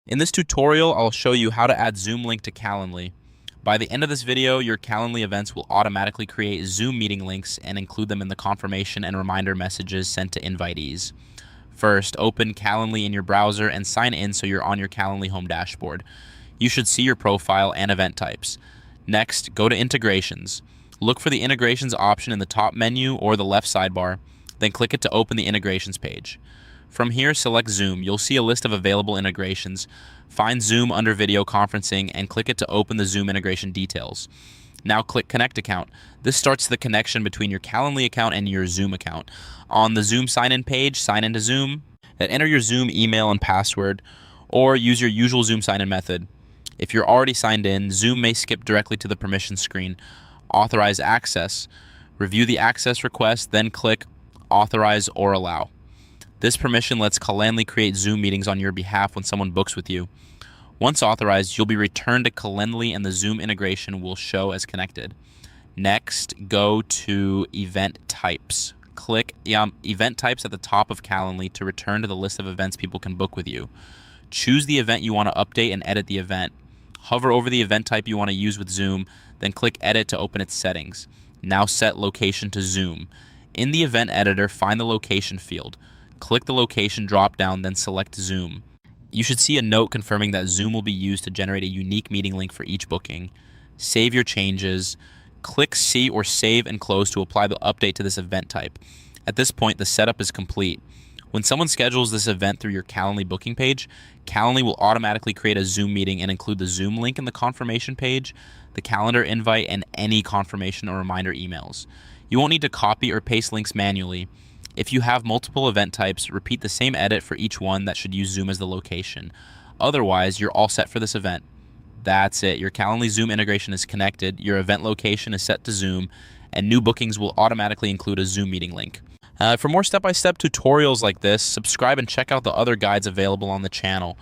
In this tutorial, I'll show you how to add Zoom link to Calendly. By the end of this video, your Calendly events will automatically create Zoom meeting links and include them in the confirmation and reminder messages sent to invitees. First, open Calendly in your browser and sign in so you're on your Calendly home dashboard. You should see your profile and event types. Next, go to Integrations. Look for the Integrations option in the top menu or the left sidebar, then click it to open the Integrations page. From here, select Zoom. You'll see a list of available integrations. Find Zoom under Video Conferencing and click it to open the Zoom integration details. Now click Connect Account. This starts the connection between your Calendly account and your Zoom account. On the Zoom sign-in page, sign into Zoom, then enter your Zoom email and password, or use your usual Zoom sign-in method. If you're already signed in, Zoom may skip directly to the permission screen. Authorize access. Review the access request, then click Authorize or Allow. This permission lets Calendly create Zoom meetings on your behalf when someone books with you. Once authorized, you'll be returned to Calendly and the Zoom integration will show as connected. Next, go to Event Types. Click Event Types at the top of Calendly to return to the list of events people can book with you. Choose the event you want to update and edit the event. Hover over the event type you want to use with Zoom, then click Edit to open its settings. Now set location to Zoom. In the event editor, find the location field. Click the location drop-down, then select Zoom. You should see a note confirming that Zoom will be used to generate a unique meeting link for each booking. Save your changes. Click See or Save and Close to apply the update to this event type. At this point, the setup is complete. When someone schedules this event through your Calendly booking page, Calendly will automatically create a Zoom meeting and include the Zoom link in the confirmation page, the calendar invite, and any confirmation or reminder emails. You won't need to copy or paste links manually. If you have multiple event types, repeat the same edit for each one that should use Zoom as the location. Otherwise, you're all set for this event. That's it. Your Calendly Zoom integration is connected, your event location is set to Zoom, and new bookings will automatically include a Zoom meeting link. For more step-by-step tutorials like this, subscribe and check out the other guides available on the channel.